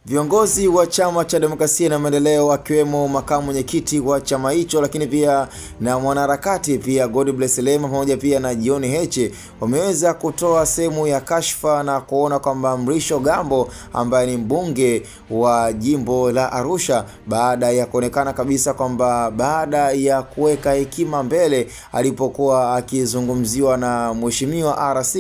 Viongozi wa Chama cha Demokrasia na Maendeleo akiwemo makamu mwenyekiti wa chama hicho, lakini pia na mwanaharakati pia Godbless Lema pamoja pia na John Heche wameweza kutoa sehemu ya kashfa na kuona kwamba Mrisho Gambo ambaye ni mbunge wa jimbo la Arusha, baada ya kuonekana kabisa kwamba baada ya kuweka hekima mbele alipokuwa akizungumziwa na mheshimiwa RC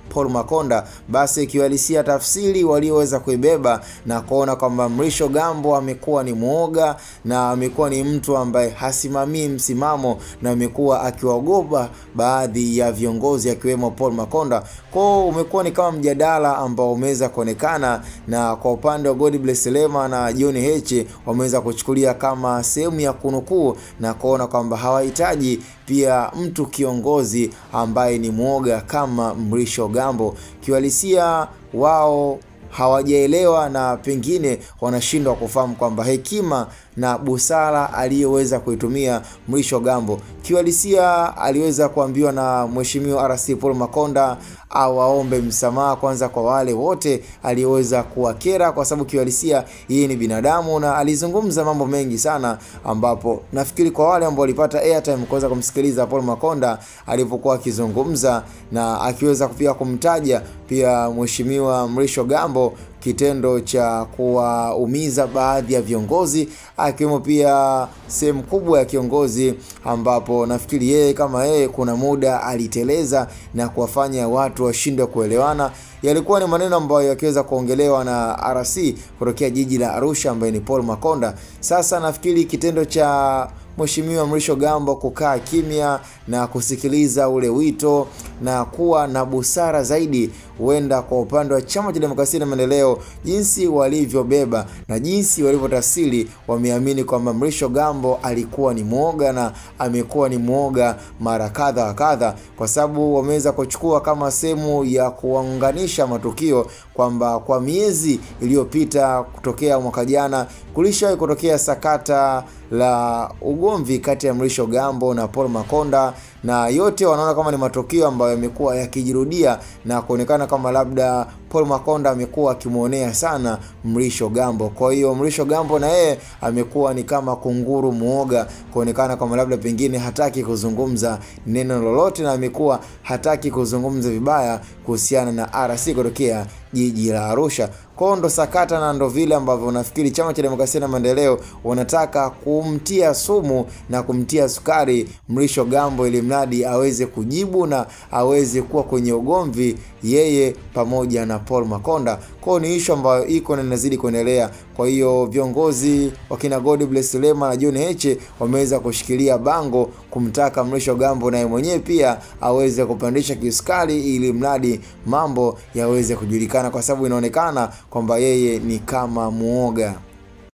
Paul Makonda, basi kiwalisia tafsiri walioweza kuibeba na kuona kwamba Mrisho Gambo amekuwa ni muoga na amekuwa ni mtu ambaye hasimamii msimamo na amekuwa akiwaogopa baadhi ya viongozi akiwemo Paul Makonda. Kwa umekuwa ni kama mjadala ambao umeweza kuonekana, na kwa upande wa Godbless Lema na John Heche wameweza kuchukulia kama sehemu ya kunukuu na kuona kwamba hawahitaji pia mtu kiongozi ambaye ni muoga kama Mrisho Gambo. Kiwalisia wao hawajaelewa na pengine wanashindwa kufahamu kwamba hekima na busara aliyoweza kuitumia Mrisho Gambo, kiwalisia aliweza kuambiwa na mheshimiwa RC Paul Makonda awaombe msamaha kwanza kwa wale wote aliweza kuwakera, kwa sababu kiwalisia yeye ni binadamu na alizungumza mambo mengi sana, ambapo nafikiri kwa wale ambao walipata airtime kuweza kumsikiliza Paul Makonda alipokuwa akizungumza na akiweza pia kumtaja pia mheshimiwa Mrisho Gambo kitendo cha kuwaumiza baadhi ya viongozi akiwemo pia sehemu kubwa ya kiongozi, ambapo nafikiri yeye kama yeye kuna muda aliteleza na kuwafanya watu washindwe kuelewana. Yalikuwa ni maneno ambayo yakiweza kuongelewa na RC kutokea jiji la Arusha ambaye ni Paul Makonda. Sasa nafikiri kitendo cha mheshimiwa Mrisho Gambo kukaa kimya na kusikiliza ule wito na kuwa na busara zaidi, huenda kwa upande wa Chama cha Demokrasia na Maendeleo jinsi walivyobeba na jinsi walivyotafsiri, wameamini kwamba Mrisho Gambo alikuwa ni muoga na amekuwa ni muoga mara kadha wa kadha, kwa sababu wameweza kuchukua kama sehemu ya kuunganisha matukio kwamba kwa miezi iliyopita kutokea mwaka jana kulishawahi kutokea sakata la ugomvi kati ya Mrisho Gambo na Paul Makonda, na yote wanaona kama ni matukio ambayo yamekuwa yakijirudia na kuonekana kama labda Paul Makonda amekuwa akimuonea sana Mrisho Gambo. Kwa hiyo Mrisho Gambo na yeye amekuwa ni kama kunguru muoga, kuonekana kama labda pengine hataki kuzungumza neno lolote na amekuwa hataki kuzungumza vibaya kuhusiana na RC kutokea jiji la Arusha. Kwa ndo sakata na ndo vile ambavyo nafikiri Chama cha Demokrasia na Maendeleo wanataka kumtia sumu na kumtia sukari Mrisho Gambo ili mradi aweze kujibu na aweze kuwa kwenye ugomvi yeye pamoja na Paul Makonda. Kwa ni issue ambayo iko na inazidi kuendelea. Kwa hiyo viongozi wakina Godbless Lema na John Heche wameweza kushikilia bango kumtaka Mrisho Gambo naye mwenyewe pia aweze kupandisha kisukari ili mradi mambo yaweze kujulikana, kwa sababu inaonekana kwamba yeye ni kama muoga.